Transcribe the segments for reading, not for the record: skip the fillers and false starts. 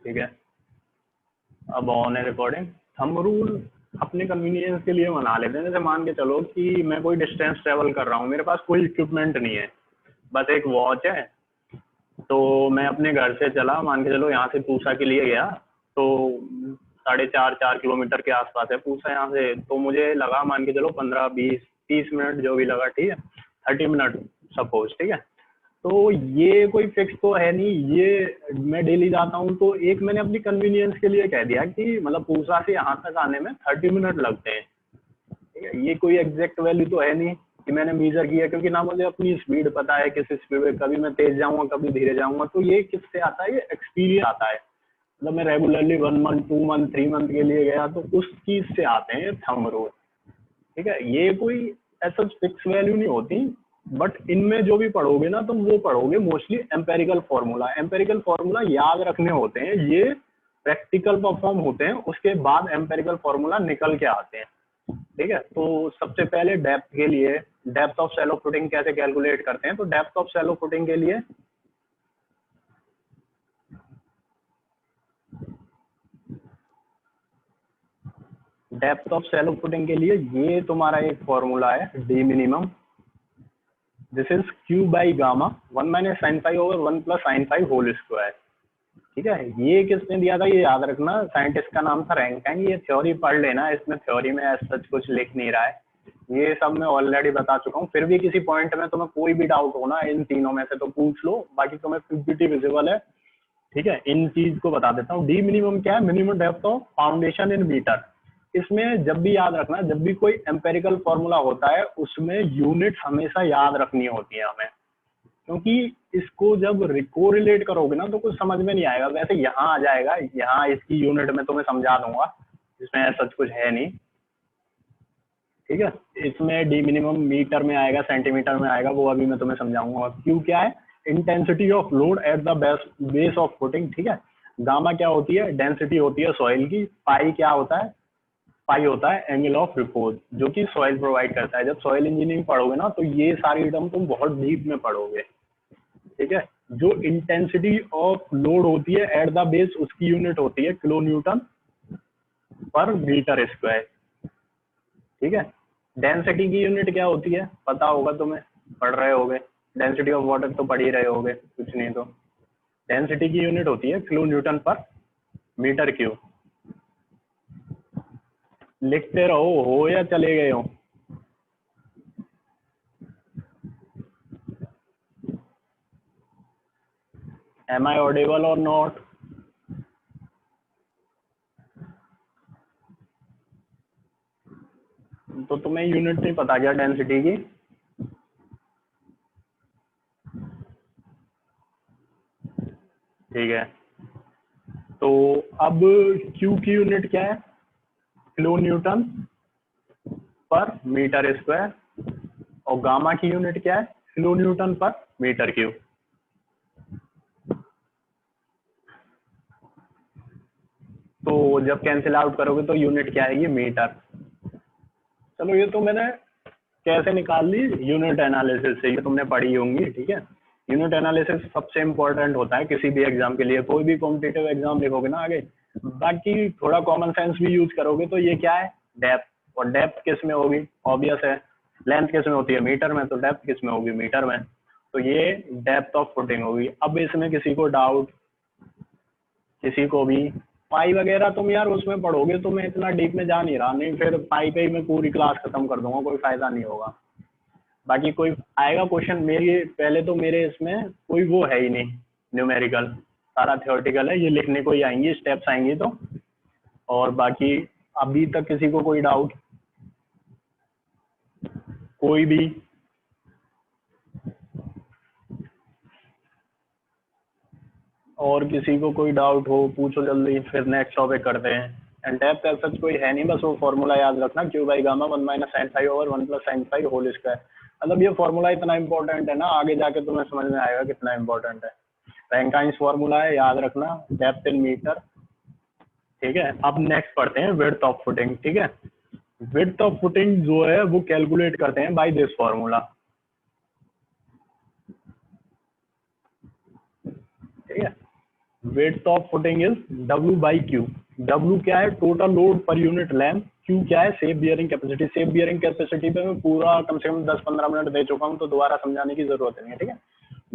ठीक है, अब ऑन है रिकॉर्डिंग। थंब रूल अपने कन्वीनियंस के लिए बना लेते हैं। जैसे मान के चलो कि मैं कोई डिस्टेंस ट्रेवल कर रहा हूँ, मेरे पास कोई इक्विपमेंट नहीं है, बस एक वॉच है। तो मैं अपने घर से चला, मान के चलो यहाँ से पूसा के लिए गया, तो 4.5 किलोमीटर के आसपास है पूसा यहाँ से। तो मुझे लगा मान के चलो 15, 20, 30 मिनट जो भी लगा, ठीक है, 30 मिनट सपोज, ठीक है। तो ये कोई फिक्स तो है नहीं, ये मैं डेली जाता हूँ, तो एक मैंने अपनी कन्वीनियंस के लिए कह दिया कि मतलब पूसा से यहाँ तक आने में 30 मिनट लगते हैं, ठीक है। ये कोई एग्जैक्ट वैल्यू तो है नहीं कि मैंने मेजर किया, क्योंकि ना मुझे अपनी स्पीड पता है, किस स्पीड में कभी मैं तेज जाऊंगा कभी धीरे जाऊंगा। तो ये किससे आता है, ये एक्सपीरियंस आता है। मतलब मैं रेगुलरली 1 मंथ 2 मंथ 3 मंथ के लिए गया, तो उस चीज से आते हैं थंब रूल, ठीक है। ये कोई ऐसा फिक्स वैल्यू नहीं होती, बट इनमें जो भी पढ़ोगे ना तुम, वो पढ़ोगे mostly empirical formula. Empirical formula याद रखने होते हैं, ये प्रैक्टिकल परफॉर्म होते हैं, उसके बाद एम्पेरिकल फॉर्मूला निकल के आते हैं, ठीक है। तो सबसे पहले डेप्थ के लिए, डेप्थ ऑफ शैलो फुटिंग कैसे कैलकुलेट करते हैं, तो डेप्थ ऑफ शैलो फुटिंग के लिए ये तुम्हारा एक फॉर्मूला है, D minimum, this is Q by gamma 1 - sin⁵/1 + sin⁵ whole square, ठीक है। ये किसने दिया था, ये याद रखना, साइंटिस्ट का नाम था रैंकिन। ये थ्योरी पढ़ लेना, इसमें थ्योरी में ऐसा कुछ लिख नहीं रहा है, ये सब मैं ऑलरेडी बता चुका हूँ। फिर भी किसी पॉइंट में तुम्हें कोई भी डाउट हो ना इन तीनों में से तो पूछ लो, बाकी तुम्हें पीपीटी विजिबल है, ठीक है। इन चीज को बता देता हूँ। डी मिनिमम क्या है, minimum depth of foundation in metre. इसमें जब भी याद रखना, जब भी कोई एम्पेरिकल फॉर्मूला होता है उसमें यूनिट हमेशा याद रखनी होती है हमें, क्योंकि इसको जब कोरिलेट करोगे ना तो कुछ समझ में नहीं आएगा। वैसे यहाँ आ जाएगा, यहाँ इसकी यूनिट में तुम्हें समझा दूंगा, इसमें ऐसा कुछ है नहीं, ठीक है। इसमें डी मिनिमम मीटर में आएगा, सेंटीमीटर में आएगा, वो अभी मैं तुम्हें समझाऊंगा। क्यू क्या है, intensity of load at the base of footing, ठीक है। गामा क्या होती है, डेंसिटी होती है सॉइल की। पाई क्या होता है, पाई होता है एंगल ऑफ रिपोज जो कि सॉइल प्रोवाइड करता है। जब सॉइल इंजीनियरिंग पढ़ोगे ना तो ये सारी टर्म तुम बहुत डीप में पढ़ोगे, ठीक है। जो इंटेंसिटी ऑफ लोड होती है एट द बेस, उसकी यूनिट होती है kilo newton per metre square, ठीक है। डेंसिटी की यूनिट क्या होती है पता होगा तुम्हें, पढ़ रहे होगे, डेंसिटी ऑफ वाटर तो पढ़ ही रहे होगे, कुछ नहीं तो डेंसिटी की यूनिट होती है kilo newton per metre cube. लिखते रहो हो या चले गए हो। एम आई ऑडिबल और नॉट, तो तुम्हें यूनिट नहीं पता क्या डेंसिटी की, ठीक है। तो अब क्यू की यूनिट क्या है, kilo newton per metre square, और गामा की यूनिट क्या है, kilo newton per metre cube. तो जब कैंसिल आउट करोगे तो यूनिट क्या आएगी, मीटर। चलो ये तो मैंने कैसे निकाल ली, यूनिट एनालिसिस से, ये तुमने पढ़ी होंगी, ठीक है। यूनिट एनालिसिस सबसे इंपॉर्टेंट होता है किसी भी एग्जाम के लिए, कोई भी कॉम्पिटिटिव एग्जाम लिखोगे ना आगे। बाकी थोड़ा कॉमन सेंस भी यूज करोगे तो ये क्या है, डेप्थ। और डेप्थ किस में होगी, ऑब्वियस है। लेंथ किस में होती है, मीटर में, तो डेप्थ किस में होगी, मीटर में। तो ये डेप्थ ऑफ फुटिंग होगी। अब इसमें किसी को डाउट, किसी को भी पाई वगैरह तुम यार उसमें पढ़ोगे तो मैं इतना डीप में जा नहीं रहा, नहीं फिर पाई पे ही मैं पूरी क्लास खत्म कर दूंगा, कोई फायदा नहीं होगा। बाकी कोई आएगा क्वेश्चन मेरी, पहले तो मेरे इसमें कोई वो है ही नहीं न्यूमेरिकल, सारा थ्योरेटिकल है, ये लिखने को ही आएंगी, स्टेप्स आएंगी तो। और बाकी अभी तक किसी को कोई डाउट, कोई भी, और किसी को कोई डाउट हो पूछो जल्दी, फिर नेक्स्ट टॉपिक करते हैं। एंड डेप्थ का सच कोई है नहीं, बस वो फॉर्मूला याद रखना, Q by gamma 1 - sin⁵/1 + sin⁵ whole square. मतलब ये फॉर्मूला इतना इंपॉर्टेंट है ना, आगे जाके तुम्हें समझ में आएगा कितना इंपॉर्टेंट है। रैंकाइंस फॉर्मूला है, याद रखना, डेप्थ इन मीटर, ठीक है। अब नेक्स्ट पढ़ते हैं विड्थ ऑफ फुटिंग, ठीक है। विड्थ ऑफ फुटिंग जो है वो कैलकुलेट करते हैं बाय दिस फॉर्मूला, ठीक है। Weight of footing is W by Q. W क्या है, total load per unit length. Q क्या है, safe bearing capacity. Safe bearing capacity पे मैं पूरा कम से कम 10-15 मिनट दे चुका हूँ, तो दोबारा समझाने की जरूरत नहीं है, ठीक है।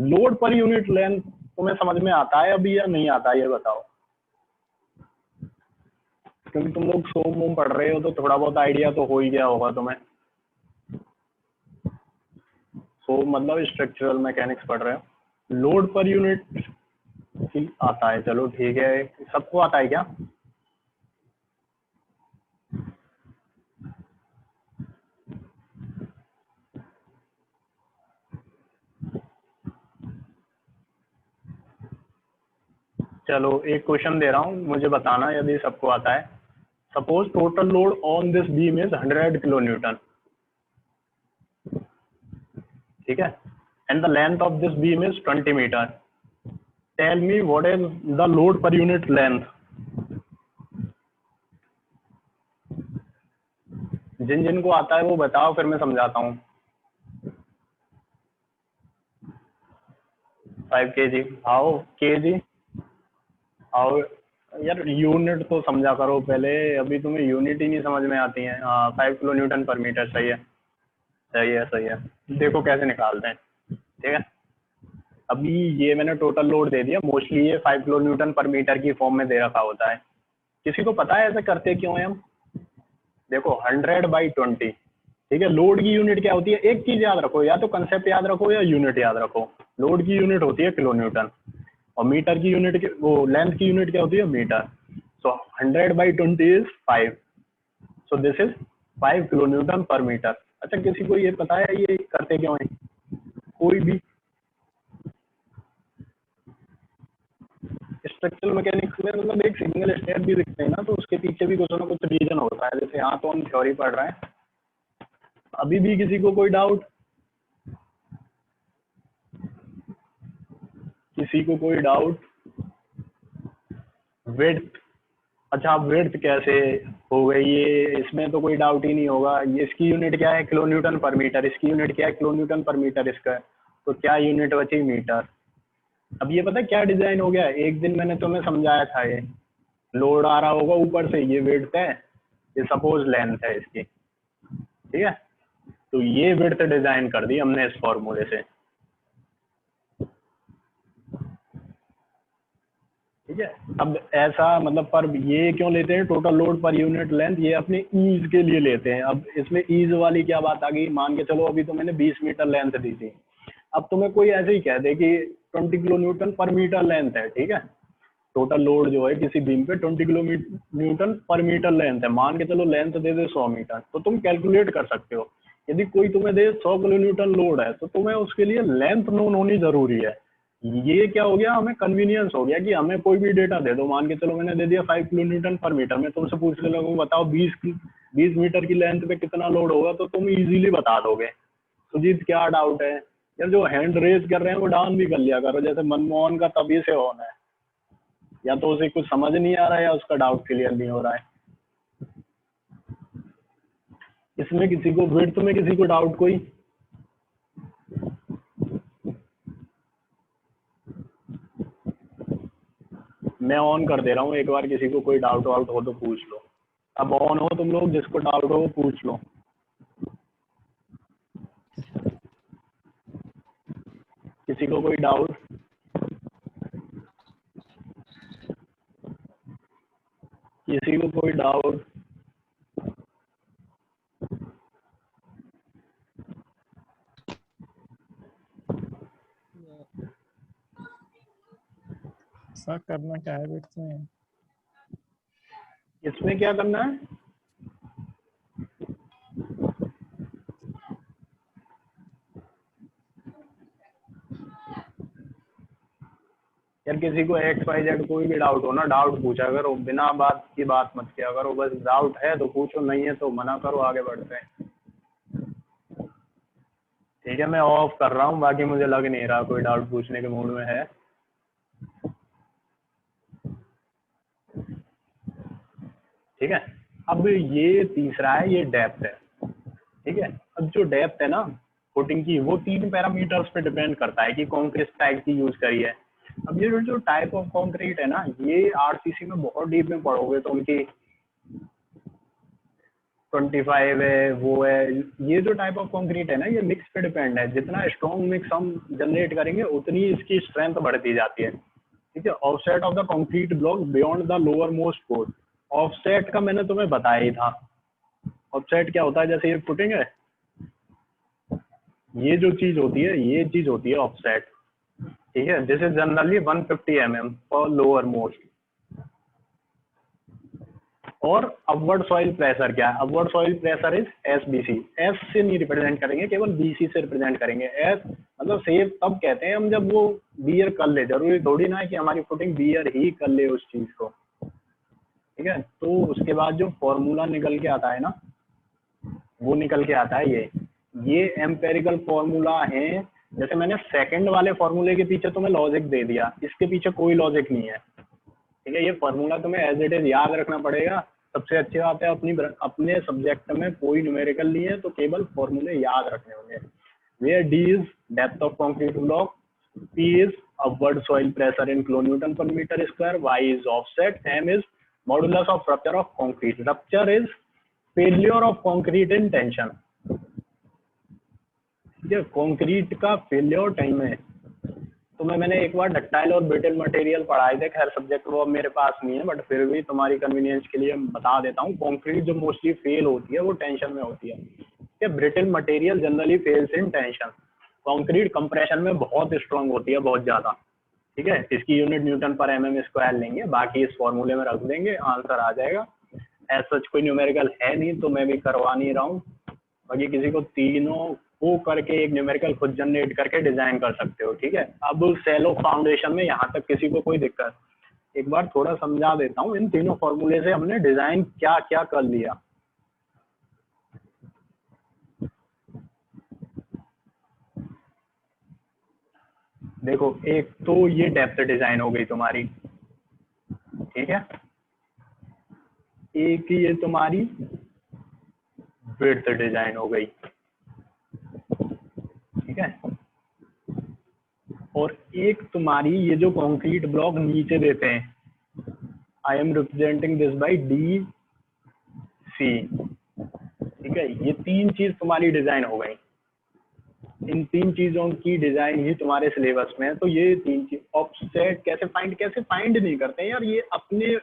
लोड पर यूनिट लेंथ तुम्हें समझ में आता है अभी या नहीं आता है, ये बताओ, क्योंकि तुम लोग सोम वोम पढ़ रहे हो तो थोड़ा बहुत आइडिया तो हो ही गया होगा तुम्हें। सो मतलब स्ट्रक्चरल मैकेनिक्स पढ़ रहे हो, लोड पर यूनिट आता है, चलो ठीक है। सबको आता है क्या? चलो एक क्वेश्चन दे रहा हूँ, मुझे बताना यदि सबको आता है। Suppose total load on this beam is 100 kilo newton, ठीक है, and the length of this beam is 20 metre. Tell me what is the load per unit length. जिन जिनको आता है वो बताओ, फिर मैं समझाता हूँ। 5 kg। आओ kg, आओ यार, यूनिट तो समझा करो पहले, अभी तुम्हें यूनिट ही नहीं समझ में आती है। हाँ 5 किलो न्यूटन पर मीटर, सही है सही है सही है। देखो कैसे निकालते हैं, ठीक है। अभी ये मैंने टोटल लोड दे दिया, मोस्टली ये 5 किलो न्यूटन पर मीटर की फॉर्म में दे रखा होता है। किसी को पता है ऐसे करते क्यों है हम? देखो 100/20, ठीक है। लोड की यूनिट क्या होती है, एक चीज याद रखो, या तो कंसेप्ट याद रखो या यूनिट याद रखो। लोड की यूनिट होती है किलो न्यूटन, और मीटर की यूनिट, वो लेंथ की यूनिट क्या होती है, metre. So 100/20 is 5, so this is 5 kilo newton per metre. अच्छा किसी को ये पता है ये करते क्यों है? कोई भी स्ट्रक्चरल मैकेनिक्स में मतलब एक सिंगल स्टेप भी दिखते हैं ना, तो उसके पीछे भी कुछ ना कुछ रीजन होता है। जैसे यहाँ तो हम थ्योरी पढ़ रहे हैं, अभी भी किसी को कोई डाउट? किसी को कोई डाउट? विड्थ, अच्छा विड्थ कैसे हो गई ये, इसमें तो कोई डाउट ही नहीं होगा। ये इसकी यूनिट क्या है, किलो न्यूटन पर मीटर। इसकी यूनिट क्या है, किलो न्यूटन पर मीटर इसका। तो क्या यूनिट बची, मीटर। अब ये पता है क्या डिजाइन हो गया, एक दिन मैंने तुम्हें समझाया था, ये लोड आ रहा होगा ऊपर से, ये विड्थ है, ये सपोज लेंथ है इसकी, ठीक है। तो ये विड्थ डिजाइन कर दी हमने इस फॉर्मूले से, ठीक है। अब ऐसा मतलब पर ये क्यों लेते हैं total load per unit length, ये अपने ईज के लिए लेते हैं। अब इसमें ईज वाली क्या बात आ गई, मान के चलो अभी तो मैंने 20 मीटर लेंथ दी थी, अब तुम्हें कोई ऐसे ही कह दे कि 20 kilo newton per metre length है, ठीक है। टोटल लोड जो है किसी बीम पे 20 kilo newton per metre length है, मान के चलो लेंथ दे दे 100 मीटर, तो तुम कैलकुलेट कर सकते हो। यदि कोई तुम्हें दे 100 किलो न्यूटन लोड है, तो तुम्हें उसके लिए लेंथ नोन होनी जरूरी है। ये क्या हो गया, हमें कन्वीनियंस हो गया कि हमें कोई भी डेटा दे दो। मान के चलो मैंने दे दिया 5 किलो न्यूटन पर मीटर, मैं तुमसे पूछ ले लगूँ बताओ 20 मीटर की लेंथ पे कितना लोड होगा, तो तुम इजीली बता दोगे। सुजीत क्या डाउट है? यार जो हैंड रेज कर रहे हैं वो डाउन भी कर लिया करो, जैसे मनमोहन का तभी से ऑन है, या तो उसे कुछ समझ नहीं आ रहा है या उसका डाउट क्लियर नहीं हो रहा है। इसमें किसी को विड्थ में किसी को डाउट कोई? मैं ऑन कर दे रहा हूँ, एक बार किसी को कोई डाउट वाउट हो तो पूछ लो। अब ऑन हो तुम लोग, जिसको डाउट हो वो पूछ लो। किसी को कोई डाउट? किसी को कोई डाउट? सर करना क्या है विड्थ में? इसमें क्या करना है? यार किसी को XYZ कोई भी डाउट हो ना, डाउट पूछा करो, बिना बात की बात मत किया करो। बस डाउट है तो पूछो, नहीं है तो मना करो, आगे बढ़ते हैं। ठीक है, मैं ऑफ कर रहा हूँ, बाकी मुझे लग नहीं रहा कोई डाउट पूछने के मूड में है। ठीक है, अब ये तीसरा है, ये डेप्थ है, ठीक है। अब जो डेप्थ है ना फुटिंग की, वो 3 पैरामीटर्स पे डिपेंड करता है कि कौन किस टाइप की यूज करी है। अब ये जो टाइप ऑफ कंक्रीट है ना, ये आरसीसी में बहुत डीप में पढ़ोगे तो उनकी 25 है, वो है। ये जो टाइप ऑफ कंक्रीट है ना, ये मिक्स पे डिपेंड है। जितना स्ट्रॉन्ग मिक्स हम जनरेट करेंगे उतनी इसकी स्ट्रेंथ बढ़ती जाती है। ठीक है। Offset of the concrete block beyond the lower most core. Offset का मैंने तुम्हें बताया ही था। ऑफसेट क्या होता है? जैसे ये फुटिंग है, ये जो चीज होती है, ये चीज होती है ऑफसेट। ठीक है। This is generally 150 mm for lower most. और अपवर्ड सॉइल प्रेशर क्या है? Upward soil pressure is SBC. S से नहीं रिप्रेजेंट करेंगे, केवल बीसी से रिप्रेजेंट करेंगे। एस मतलब सेफ तब कहते हैं हम जब वो बियर कर ले। जरूरी थोड़ी ना है कि हमारी फुटिंग बियर ही कर ले उस चीज को। ठीक है। तो उसके बाद जो फॉर्मूला निकल के आता है ना, वो निकल के आता है ये एम्पेरिकल फॉर्मूला है। जैसे मैंने सेकंड वाले फॉर्मूले के पीछे तुम्हें लॉजिक दे दिया, इसके पीछे कोई लॉजिक नहीं है। ठीक है। ये फॉर्मूला तुम्हें एज इट इज याद रखना पड़ेगा। सबसे अच्छी बात है, अपने सब्जेक्ट में कोई न्यूमेरिकल नहीं है तो केवल फॉर्मूले याद रखने होंगे। Where D is depth of concrete block, P is upward soil pressure in kilonewton per metre square, Y is offset, M is modulus of rupture of concrete. Rupture is failure of concrete in tension. ठीक है। Concrete का failure time है। तो मैंने एक बार ductile और brittle material पढ़ाए थे, खैर सब्जेक्ट वो अब मेरे पास नहीं है, बट फिर भी तुम्हारी कन्वीनियंस के लिए बता देता हूँ। कंक्रीट जो मोस्टली फेल होती है वो टेंशन में होती है। ठीक है। Brittle material generally fails in tension. Concrete compression में बहुत स्ट्रांग होती है, बहुत ज्यादा। ठीक है। इसकी यूनिट न्यूटन पर एमएम स्क्वायर लेंगे, बाकी इस फॉर्मूले में रख देंगे, आंसर आ जाएगा। एज सच कोई न्यूमेरिकल है नहीं तो मैं भी करवा नहीं रहा हूँ। बाकी किसी को तीनों को करके एक न्यूमेरिकल खुद जनरेट करके डिजाइन कर सकते हो। ठीक है। अब सेलो फाउंडेशन में यहाँ तक किसी को कोई दिक्कत, एक बार थोड़ा समझा देता हूँ। इन तीनों फॉर्मूले से हमने डिजाइन क्या क्या कर लिया। देखो, एक तो ये डेप्थ डिजाइन हो गई तुम्हारी। ठीक है। एक ये तुम्हारी विड्थ डिजाइन हो गई। ठीक है। और एक तुम्हारी ये जो कंक्रीट ब्लॉक नीचे देते हैं, I am representing this by D C. ठीक है। ये तीन चीज तुम्हारी डिजाइन हो गई। इन तीन चीजों की डिजाइन ही तुम्हारे सिलेबस में है। तो ये तीन चीज ऑफसेट कैसे फाइंड नहीं करते हैं यार, ये अपने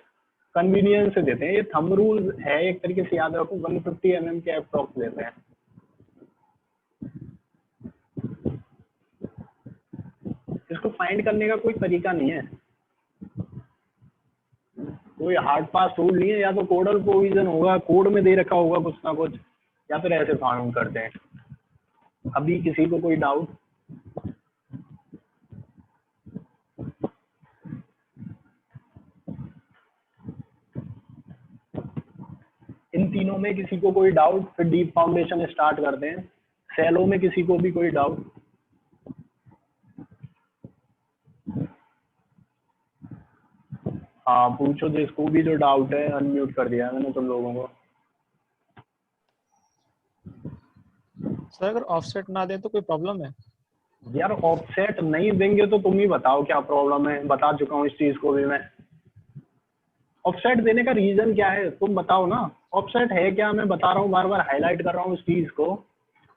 कन्वीनियंस से देते हैं। ये थंब रूल है एक तरीके से, याद रखो। 150 mm के अप्रॉक्स देते हैं। इसको फाइंड करने का कोई तरीका नहीं है, कोई हार्ड पास रूल नहीं है। या तो कोडल प्रोविजन होगा, कोड में दे रखा होगा कुछ ना कुछ, या फिर ऐसे फाउंड करते हैं। अभी किसी को कोई डाउट? इन तीनों में किसी को कोई डाउट? फिर डीप फाउंडेशन स्टार्ट करते हैं। सेलो में किसी को भी कोई डाउट? हाँ पूछो, जिसको भी जो डाउट है। अनम्यूट कर दिया है मैंने तुम लोगों को। सर अगर ऑफसेट ना दे तो कोई प्रॉब्लम है? यार ऑफसेट नहीं देंगे तो तुम ही बताओ क्या प्रॉब्लम है। बता चुका हूँ इस चीज को भी मैं। ऑफसेट देने का रीजन क्या है तुम बताओ ना। ऑफसेट है क्या? मैं बता रहा हूँ, बार बार हाईलाइट कर रहा हूँ इस चीज को।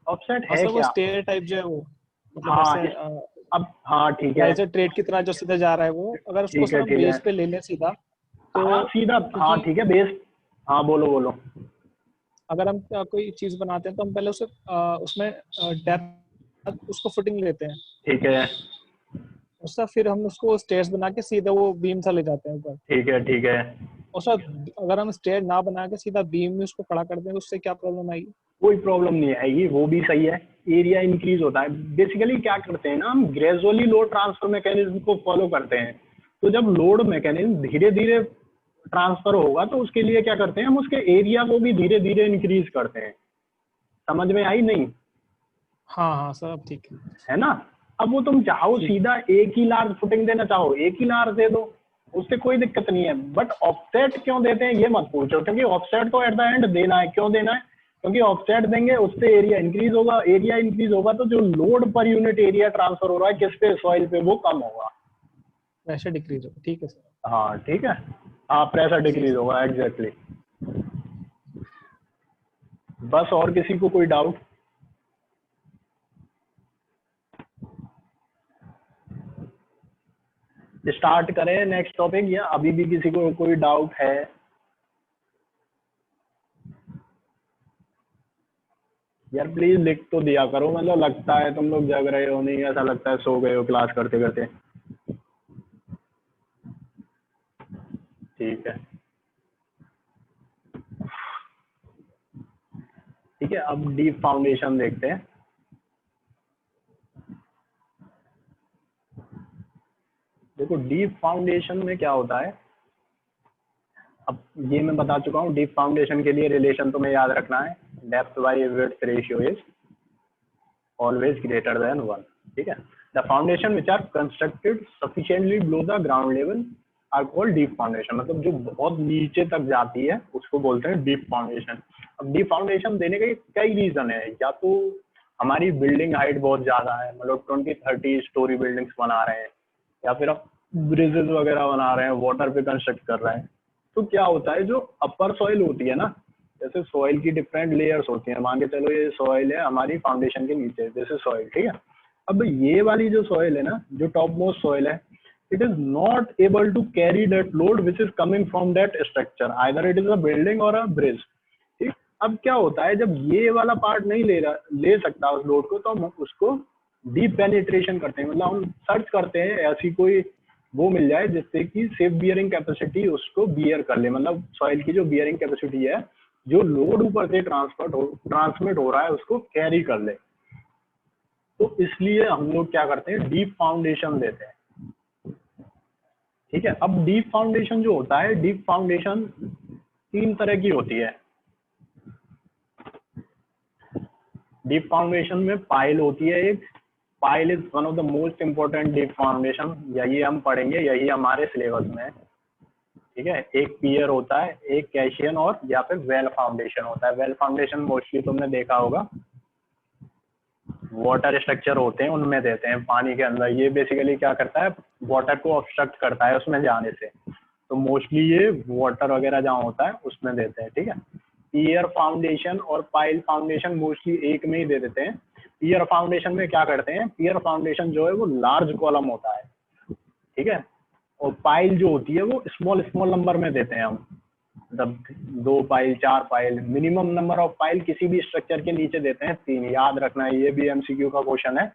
ऑफसेट है क्या? स्टेयर टाइप जो है वो, मतलब हाँ ऐसे अब हाँ ठीक है। ऐसे ट्रेड की तरह जो सीधा जा रहा है वो, अगर उसको ठीक है सर ठीक है। बेस पे ले लें सीधा तो हाँ सीधा, हाँ ठीक है बेस। हाँ बोलो बोलो। अगर हम कोई चीज बनाते हैं तो हम पहले उसे उसमें डेप्थ उसको फुटिंग लेते हैं, ठीक है उसका फिर हम उसको स्टेयर्स बना के सीधा वो बीम सा ले जाते हैं ऊपर। ठीक है ठीक है। उसका अगर हम स्टेयर ना बना के सीधा बीम में उसको खड़ा कर दें तो उससे क्या प्रॉब्लम आएगी? कोई प्रॉब्लम नहीं आएगी, वो भी सही है। एरिया इंक्रीज होता है। बेसिकली क्या करते हैं ना, हम ग्रेजुअली लोड ट्रांसफर मैकेनिज्म को फॉलो करते हैं। तो जब लोड मैकेनिज्म धीरे धीरे ट्रांसफर होगा तो उसके लिए क्या करते हैं, हम उसके एरिया को भी धीरे धीरे इंक्रीज करते हैं। समझ में आई नहीं? हाँ हाँ सर अब ठीक है ना। अब वो तुम चाहो सीधा एक ही लार्ज फुटिंग देना चाहो, एक ही लार्ज दे दो, उससे कोई दिक्कत नहीं है। बट ऑफसेट क्यों देते हैं ये मत पूछो, क्योंकि ऑफसेट तो एट द एंड देना है। क्यों देना है? क्योंकि ऑफसेट देंगे उससे एरिया इंक्रीज होगा। एरिया इंक्रीज होगा तो जो load per unit area transfer हो रहा है किस पे, सॉइल पे, वो कम होगा। प्रेशर डिक्रीज होगा, ठीक है सर। हाँ ठीक है, हाँ प्रेशर जी डिक्रीज सर। होगा एग्जैक्टली। बस और किसी को कोई डाउट? स्टार्ट करें नेक्स्ट टॉपिक, या अभी भी किसी को कोई डाउट है? यार प्लीज लिख तो दिया करो, मतलब लगता है तुम लोग जग रहे हो, नहीं ऐसा लगता है सो गए हो क्लास करते करते। ठीक है ठीक है, अब डीप फाउंडेशन देखते हैं। देखो डीप फाउंडेशन में क्या होता है, अब ये मैं बता चुका हूँ। डीप फाउंडेशन के लिए रिलेशन तुम्हें याद रखना है, depth by width ratio is always greater than 1। ठीक है, the foundation which are constructed sufficiently below the ground level are called deep foundation. मतलब जो बहुत नीचे तक जाती है उसको बोलते हैं डीप फाउंडेशन। अब डीप फाउंडेशन देने के कई रीजन है, या तो हमारी बिल्डिंग हाइट बहुत ज्यादा है, मतलब 20-30 स्टोरी बिल्डिंग्स बना रहे हैं, या फिर आप ब्रिजेस वगैरह बना रहे हैं, वाटर पे कंस्ट्रक्ट कर रहे हैं। तो क्या होता है, जो अपर सॉइल होती है ना, जैसे सॉइल की डिफरेंट लेयर्स होती हैं, मान के चलो ये सॉइल है हमारी फाउंडेशन के नीचे, जैसे सॉइल, ठीक है। अब ये वाली जो सॉइल है ना, जो टॉप मोस्ट सॉइल है, it is not able to carry that load which is coming from that structure, either it is a building और अ ब्रिज। ठीक, अब क्या होता है, जब ये वाला पार्ट नहीं ले सकता उस लोड को, तो हम उसको डीप पेनिट्रेशन करते हैं, मतलब हम सर्च करते हैं ऐसी कोई वो मिल जाए जिससे कि सेफ बियरिंग कैपेसिटी उसको बियर कर ले, मतलब सॉइल की जो बियरिंग कैपेसिटी है, जो लोड ऊपर से ट्रांसमिट हो रहा है उसको कैरी कर ले। तो इसलिए हम लोग क्या करते हैं, डीप फाउंडेशन देते हैं। ठीक है, अब डीप फाउंडेशन जो होता है, डीप फाउंडेशन 3 तरह की होती है। डीप फाउंडेशन में पाइल होती है एक, pile is one of the most important deep foundation, यही हम पढ़ेंगे, यही हमारे सिलेबस में है। ठीक है, एक पियर होता है, एक कैशियन, और या फिर वेल फाउंडेशन होता है। वेल फाउंडेशन मोस्टली तुमने देखा होगा, वाटर स्ट्रक्चर होते हैं उनमें देते हैं पानी के अंदर। ये बेसिकली क्या करता है, वाटर को ऑब्स्ट्रक्ट करता है उसमें जाने से, तो मोस्टली ये वाटर वगैरह जहाँ होता है उसमें देते हैं। ठीक है, पियर फाउंडेशन और पाइल फाउंडेशन मोस्टली एक में ही दे देते हैं। पियर फाउंडेशन में क्या करते हैं, पियर फाउंडेशन जो है वो लार्ज कॉलम होता है, ठीक है, और पाइल जो होती है वो स्मॉल स्मॉल नंबर में देते हैं हम, मतलब 2 pile 4 pile, minimum number of pile किसी भी स्ट्रक्चर के नीचे देते हैं 3। याद रखना है, ये भी एमसीक्यू का क्वेश्चन है,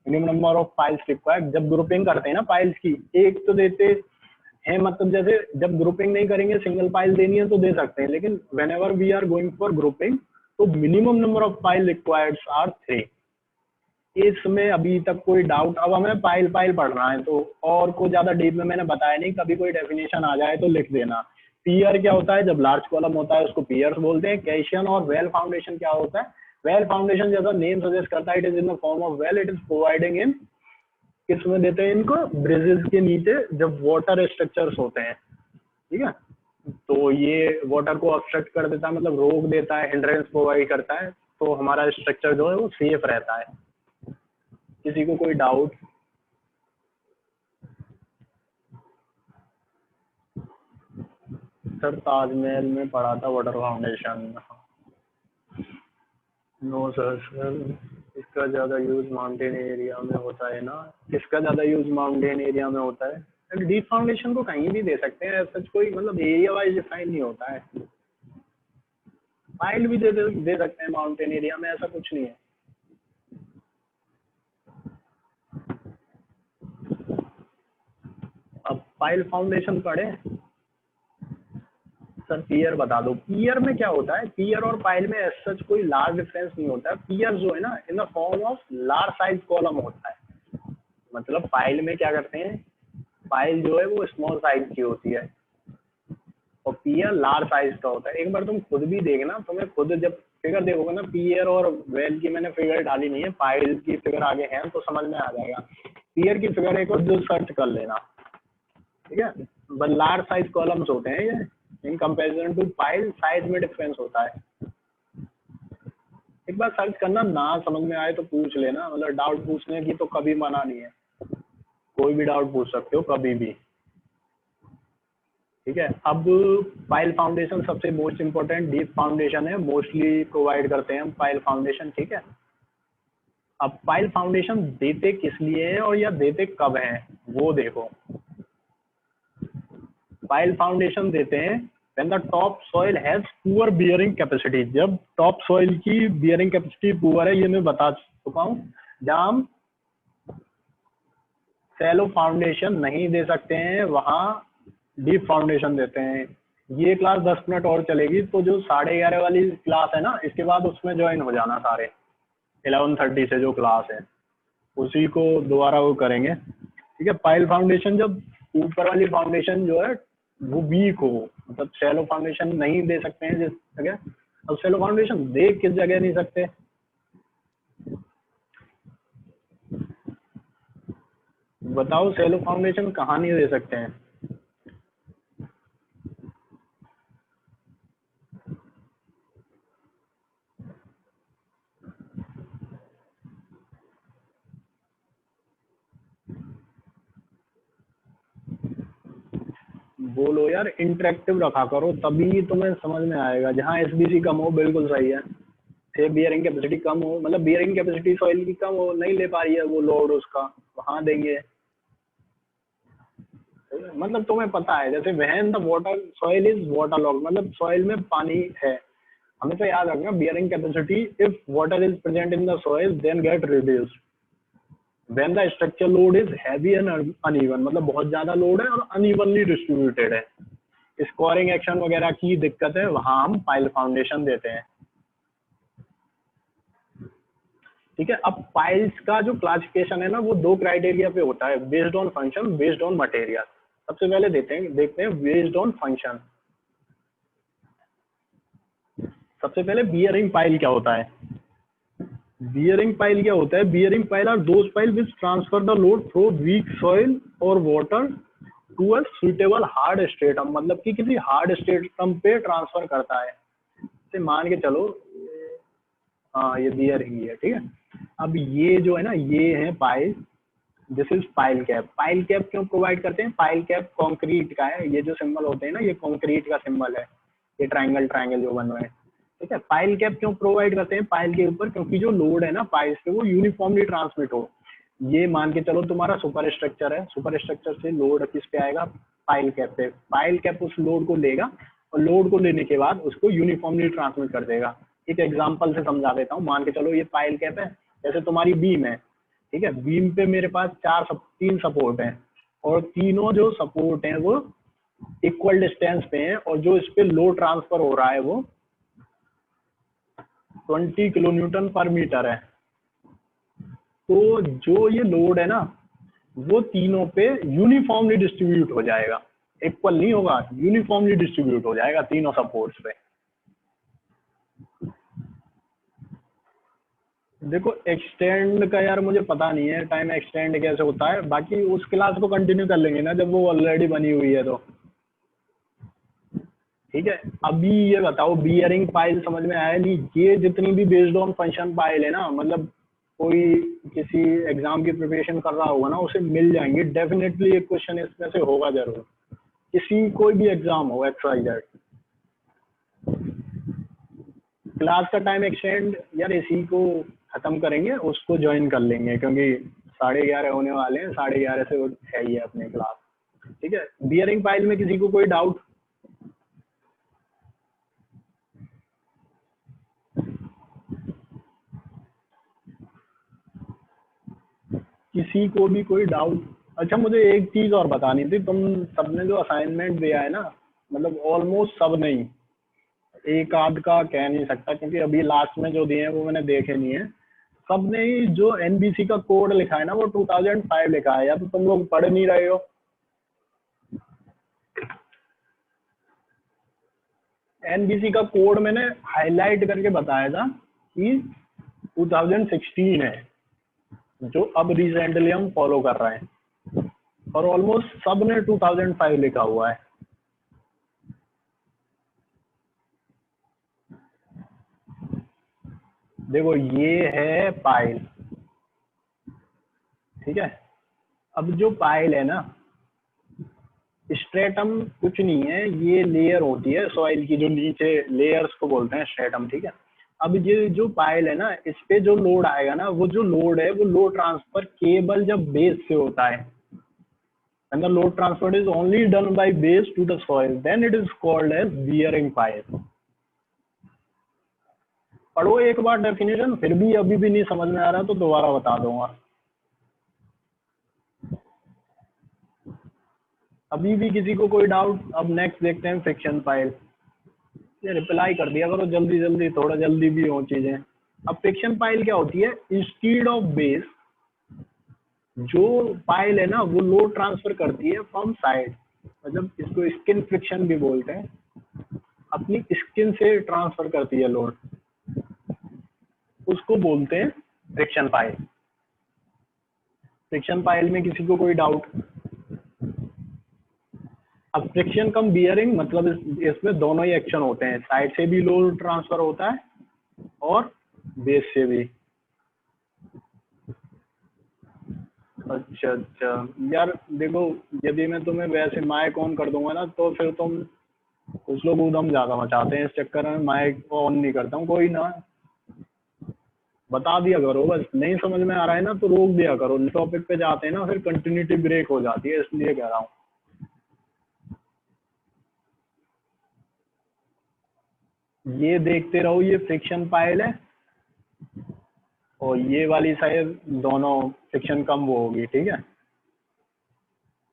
minimum number of piles required. जब ग्रुपिंग करते हैं ना पाइल्स की, एक तो देते हैं, मतलब जैसे जब ग्रुपिंग नहीं करेंगे, सिंगल पाइल देनी है तो दे सकते हैं, लेकिन whenever we are going for grouping, तो minimum number of pile required are 3। इसमें अभी तक कोई डाउट? अब हमें पाइल पाइल पढ़ना है, तो और को ज्यादा डीप में मैंने बताया नहीं, कभी कोई डेफिनेशन आ जाए तो लिख देना। पियर क्या होता है, जब लार्ज कॉलम होता है उसको पियर्स बोलते हैं। कैशियन और वेल फाउंडेशन क्या होता है, वेल फाउंडेशन जैसा नेम सजेस्ट करता है, it is in the form of well, it is providing इन, किसमें देते हैं इनको, ब्रिजेस के नीचे जब वाटर स्ट्रक्चर्स होते हैं। ठीक है, तो ये वाटर को ऑब्स्ट्रक्ट कर देता है, मतलब रोक देता है, हिंड्रेंस प्रोवाइड करता है, तो हमारा स्ट्रक्चर जो है वो सेफ रहता है। किसी को कोई डाउट? सर ताजमहल में पढ़ा था वाटर फाउंडेशन। नो सर, इसका ज़्यादा यूज़ माउंटेन एरिया में होता है ना। किसका ज़्यादा यूज़ माउंटेन एरिया में होता है? डीप फाउंडेशन को कहीं भी दे सकते हैं, सच कोई मतलब एरिया वाइज डिफाइन नहीं होता है। पाइल भी दे सकते हैं माउंटेन एरिया में, ऐसा कुछ नहीं है। अब पाइल फाउंडेशन पढ़े सर, पियर बता दो। पियर में क्या होता है, पियर और पाइल में सच कोई लार्ज डिफरेंस नहीं होता है। पियर जो है ना, in the form of large size column होता है, मतलब पाइल में क्या करते हैं, पाइल जो है वो स्मॉल साइज की होती है और पियर लार्ज साइज का होता है। एक बार तुम खुद भी देखना, तुम्हें खुद जब फिगर देखोगे ना, पियर और वेल की मैंने फिगर डाली नहीं है, पाइल की फिगर आगे है तो समझ में आ जाएगा। पियर की फिगर एक बार सर्च कर लेना, ठीक है। बट लार्ज साइज कॉलम्स होते हैं ये, in comparison to pile size में डिफरेंस होता है। एक बार सर्च करना, ना समझ में आए तो पूछ लेना, मतलब डाउट पूछने की तो कभी मना नहीं है। कोई भी डाउट पूछ सकते हो कभी भी। ठीक है, अब पाइल फाउंडेशन सबसे मोस्ट इम्पोर्टेंट डीप फाउंडेशन है, मोस्टली प्रोवाइड करते हैं हम पाइल फाउंडेशन। ठीक है, अब पाइल फाउंडेशन देते किस लिए हैं और या देते कब हैं वो देखो। पाइल फाउंडेशन देते हैं when the top soil has poor bearing capacity, जब टॉप सॉइल की बियरिंग कैपेसिटी पुअर है, ये मैं बता चुका हूँ। जहाँ हम सैलो फाउंडेशन नहीं दे सकते हैं वहाँ डीप फाउंडेशन देते हैं। ये क्लास 10 मिनट और चलेगी, तो जो 11:30 वाली क्लास है ना, इसके बाद उसमें ज्वाइन हो जाना सारे। 11:30 से जो क्लास है उसी को दोबारा वो करेंगे। ठीक है, पाइल फाउंडेशन जब ऊपर वाली फाउंडेशन जो है वो वीक हो, मतलब शैलो फाउंडेशन नहीं दे सकते हैं जिस जगह। अब शैलो फाउंडेशन दे किस जगह नहीं सकते, बताओ शैलो फाउंडेशन कहाँ नहीं दे सकते हैं? बोलो यार, इंटरेक्टिव रखा करो तभी तुम्हें समझ में आएगा। जहाँ एसबीसी कम हो, बिल्कुल सही है, से बियरिंग कैपेसिटी कम हो, मतलब बियरिंग कैपेसिटी सॉइल की कम हो, नहीं ले पा रही है वो लोड उसका, वहां देंगे। मतलब तुम्हें पता है, जैसे when the water soil is water log, मतलब सॉइल में पानी है, हमें तो याद रखना bearing capacity if water is present in the soil then get reduced when the structure load is heavy and uneven, मतलब बहुत ज्यादा लोड है और अनइवनली डिस्ट्रीब्यूटेड है, स्कोरिंग एक्शन वगैरह की दिक्कत है, वहां हम पाइल फाउंडेशन देते हैं। ठीक है, अब पाइल्स का जो क्लासिफिकेशन है ना वो दो क्राइटेरिया पे होता है, based on function, based on material. सबसे पहले देखते हैं बेस्ड ऑन फंक्शन। सबसे पहले बियरिंग पाइल क्या होता है? बियरिंग पाइल क्या होता है? Bearing pile are those pile which transfer the load through weak soil और water to a suitable hard stratum, मतलब कि किसी हार्ड स्ट्रेटम पे ट्रांसफर करता है। जैसे मान के चलो, हाँ ये बियरिंग ही है। ठीक है, अब ये जो है ना, ये है pile, this is pile cap. Pile cap क्यों प्रोवाइड करते हैं? पाइल कैप कंक्रीट का है, ये जो सिंबल होते हैं ना, ये कंक्रीट का सिंबल है, ये ट्रायंगल ट्रायंगल जो बन रहे हैं। ठीक है, पाइल कैप क्यों प्रोवाइड करते हैं पाइल के ऊपर? क्योंकि जो लोड है ना पाइल्स पे वो यूनिफॉर्मली ट्रांसमिट हो। ये मान के चलो तुम्हारा सुपर स्ट्रक्चर है, सुपर स्ट्रक्चर से लोड किस पे आएगा? पाइल कैप पे। पाइल कैप उस लोड को लेगा और लोड को लेने के बाद उसको यूनिफॉर्मली ट्रांसमिट कर देगा। एक एग्जांपल से समझा देता हूँ, मान के चलो ये पाइल कैप है, जैसे तुम्हारी बीम है। ठीक है, बीम पे मेरे पास तीन सपोर्ट हैं और तीनों जो सपोर्ट हैं वो इक्वल डिस्टेंस पे हैं और जो इस पे लोड ट्रांसफर हो रहा है वो 20 किलो न्यूटन पर मीटर है। तो जो ये लोड है ना वो तीनों पे यूनिफॉर्मली डिस्ट्रीब्यूट हो जाएगा, इक्वल नहीं होगा, यूनिफॉर्मली डिस्ट्रीब्यूट हो जाएगा तीनों सपोर्ट्स पे। देखो एक्सटेंड का यार मुझे पता नहीं है टाइम एक्सटेंड कैसे होता है, बाकी उस क्लास को कंटिन्यू कर लेंगे ना जब वो ऑलरेडी बनी हुई है तो। ठीक है, अभी ये बताओ बियरिंग पाइल समझ में आया नहीं? ये जितनी भी बेस्ड ऑन फंक्शन पाइल है ना, मतलब कोई किसी एग्जाम की प्रिपरेशन कर रहा होगा ना उसे मिल जाएंगे डेफिनेटली, एक क्वेश्चन इसमें से होगा जरूर, किसी कोई भी एग्जाम हो एक्स वाई जेड। क्लास का टाइम एक्सटेंड यार इसी को खत्म करेंगे, उसको ज्वाइन कर लेंगे क्योंकि 11:30 होने वाले हैं, 11:30 से वो है ही है अपने क्लास। ठीक है, बियरिंग पाइल में किसी को कोई डाउट? किसी को भी कोई डाउट? अच्छा मुझे एक चीज और बतानी थी, तुम सबने जो असाइनमेंट दिया है ना, मतलब ऑलमोस्ट सब नहीं, एक आध का कह नहीं सकता क्योंकि अभी लास्ट में जो दिए हैं वो मैंने देखे नहीं है। सबने ही जो एनबीसी का कोड लिखा है ना वो 2005 लिखा है, या तो तुम लोग पढ़ नहीं रहे हो। एनबीसी का कोड मैंने हाईलाइट करके बताया था कि 2016 है, जो अब रिसेंटली हम फॉलो कर रहे हैं, और ऑलमोस्ट सब ने 2005 लिखा हुआ है। देखो ये है पाइल, ठीक है, अब जो पाइल है ना, स्ट्रेटम कुछ नहीं है, ये लेयर होती है सॉइल की, जो नीचे लेयर्स को बोलते हैं स्ट्रेटम, ठीक है। अब ये जो पाइल है ना, इस पे जो लोड आएगा ना, वो जो लोड है वो लोड ट्रांसफर केवल जब बेस से होता है। When the load transfer is only done by base to the soil, then it is called as bearing pile. पढ़ो एक बार डेफिनेशन, फिर भी अभी भी नहीं समझ में आ रहा तो दोबारा बता दूंगा। अभी भी किसी को कोई डाउट? अब नेक्स्ट देखते हैं फ्रिक्शन पाइल। ये रिप्लाई कर दिया करो जल्दी जल्दी, थोड़ा जल्दी भी हो चीजें। अब फ्रिक्शन पाइल क्या होती है? इंस्टीड ऑफ बेस, जो पाइल है ना वो लोड ट्रांसफर करती है फ्रॉम साइड, मतलब इसको स्किन फ्रिक्शन भी बोलते हैं, अपनी स्किन से ट्रांसफर करती है लोड, उसको बोलते हैं फ्रिक्शन पाइल। फ्रिक्शन पाइल में किसी को कोई डाउट? अब फ्रिक्शन कम बियरिंग मतलब इसमें दोनों ही एक्शन होते हैं, साइड से भी लोड ट्रांसफर होता है और बेस से भी। अच्छा अच्छा यार देखो, यदि मैं तुम्हें वैसे माइक ऑन कर दूंगा ना तो फिर तुम, कुछ लोग ऊधम ज्यादा मचाते हैं, इस चक्कर में माइक ऑन नहीं करता हूँ। कोई ना, बता दिया करो, बस नहीं समझ में आ रहा है ना तो रोक दिया करो। टॉपिक पे जाते हैं ना फिर कंटिन्यूटी ब्रेक हो जाती है, इसलिए कह रहा हूँ। ये देखते रहो, ये फ्रिक्शन पाइल है और ये वाली साइड दोनों फ्रिक्शन कम वो होगी, ठीक है।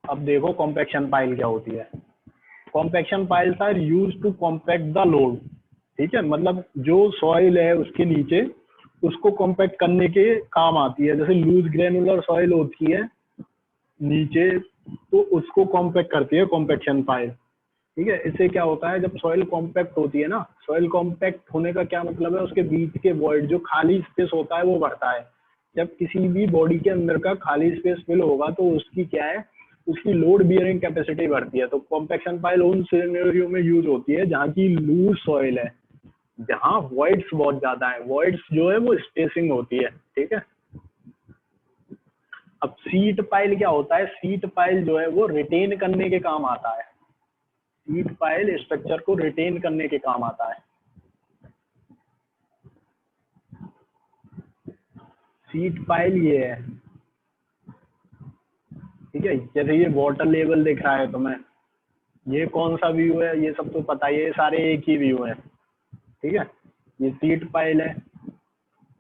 अब देखो कॉम्पैक्शन पाइल क्या होती है। Compaction piles are used to compact the load, ठीक है, मतलब जो सॉइल है उसके नीचे उसको कॉम्पैक्ट करने के काम आती है। जैसे लूज ग्रेनुलर सॉइल होती है नीचे, तो उसको कॉम्पैक्ट करती है कॉम्पैक्शन पाइल, ठीक है। इससे क्या होता है, जब सॉइल कॉम्पैक्ट होती है ना, सॉइल कॉम्पैक्ट होने का क्या मतलब है, उसके बीच के वॉइड जो खाली स्पेस होता है वो बढ़ता है। जब किसी भी बॉडी के अंदर का खाली स्पेस फिल होगा तो उसकी क्या है, उसकी लोड बियरिंग कैपेसिटी बढ़ती है। तो कॉम्पैक्शन पाइल उन सिनेरियो में यूज होती है जहाँ की लूज सॉइल है, जहाँ वॉइड्स बहुत ज्यादा है, वॉइड्स जो है वो स्पेसिंग होती है, ठीक है। अब सीट पाइल क्या होता है? सीट पाइल जो है वो रिटेन करने के काम आता है। सीट पाइल स्ट्रक्चर को रिटेन करने के काम आता है। सीट पाइल ये है, ठीक है। जैसे ये वाटर लेवल दिख रहा है तुम्हें, ये कौन सा व्यू है ये सब तो पता ही है, सारे एक ही व्यू है, ठीक है। ये सीट पाइल है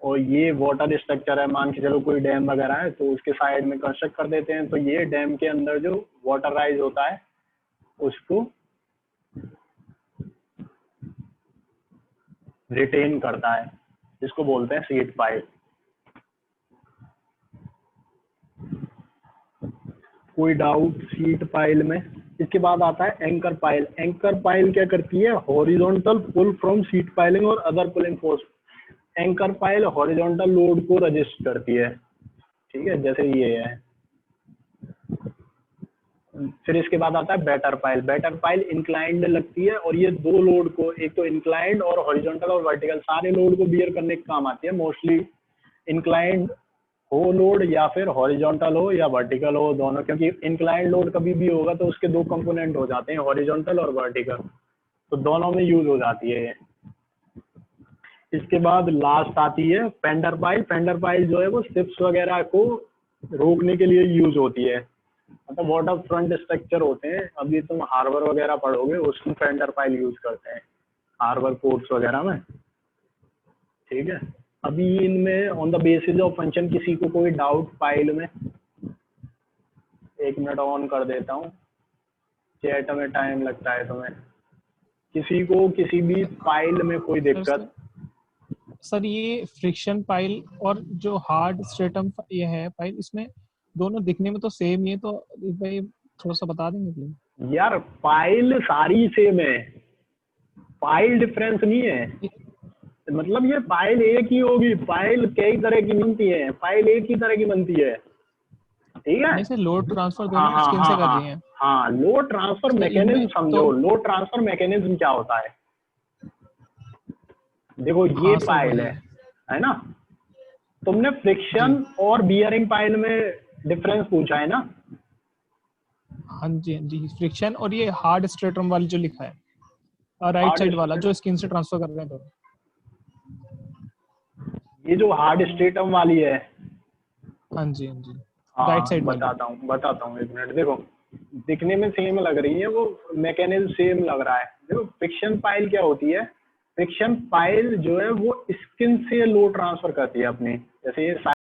और ये वाटर स्ट्रक्चर है। मान के चलो कोई डैम वगैरह है तो उसके साइड में कंस्ट्रक्ट कर देते हैं, तो ये डैम के अंदर जो वाटर राइज होता है उसको रिटेन करता है, जिसको बोलते हैं सीट पाइल। कोई डाउट सीट पाइल में? इसके बाद आता है एंकर पाइल। एंकर पाइल क्या करती है? Horizontal pull from sheet piling और other pulling force. Anchor pile horizontal load को रजिस्ट करती है, ठीक है, जैसे ये है। फिर इसके बाद आता है batter pile. Batter pile inclined लगती है और ये दो लोड को, एक तो इंक्लाइंड और हॉरिजॉन्टल और वर्टिकल, सारे लोड को बियर करने के काम आती है। मोस्टली इंक्लाइंड हो लोड या फिर हॉरिजॉन्टल हो या वर्टिकल हो, दोनों, क्योंकि इंक्लाइंड लोड कभी भी होगा तो उसके दो कंपोनेंट हो जाते हैं, हॉरिजॉन्टल और वर्टिकल, तो दोनों में यूज हो जाती है ये। इसके बाद लास्ट आती है फेंडर पाइल। फेंडर पाइल जो है वो शिप्स वगैरह को रोकने के लिए यूज होती है, मतलब वाटर फ्रंट स्ट्रक्चर होते हैं, अभी तुम हार्बर वगैरह पढ़ोगे उसमें फेंडर पाइल यूज करते हैं, हार्बर पोर्ट्स वगैरह में, ठीक है। अभी इनमें on the basis of function किसी को कोई डाउट पाइल में? एक मिनट ऑन कर देता हूँ, चैट में टाइम लगता है तुम्हें। किसी को किसी भी पाइल में कोई दिक्कत? सर ये फ्रिक्शन पाइल और जो हार्ड स्ट्रेटम ये है पाइल, इसमें दोनों दिखने में तो सेम ही है, तो भाई थोड़ा सा बता देंगे प्लीज? यार पाइल सारी सेम है, पाइल डिफरेंस नहीं है, मतलब ये पाइल एक ही होगी। पाइल कई तरह की बनती है, पाइल एक ही तरह की बनती है, ठीक है। नहीं सर, लोड ट्रांसफर हाँ दोनों हाँ स्किन से हाँ कर हाँ रही हैं। हाँ, लोड ट्रांसफर तो मैकेनिज्म इनमें समझो। तो लोड ट्रांसफर मैकेनिज्म क्या होता है? देखो ये हाँ सर पाइल वही। है ना, तुमने फ्रिक्शन और बियरिंग पाइल में डिफरेंस पूछा है ना। हाँ जी, हाँ जी, फ्रिक्शन और ये हार्ड स्ट्रेटम वाली जो लिखा है, राइट साइड वाला हार्ड, जो स्किन से ट्रांसफर कर रहे हैं दोनों। ये जो हार्ड स्ट्रेटम वाली है, हाँ जी, हाँ जी, राइट हाँ साइड वाली। बताता हूँ, एक मिनट देखो, दिखने में सेम लग रही है, वो मैकेनिज्म सेम लग रहा है। देखो फ्रिक्शन पाइल क्या होती है, फ्रिक्शन पाइल जो है वो स्किन से लोड ट्रांसफर करती है अपनी, जैसे ये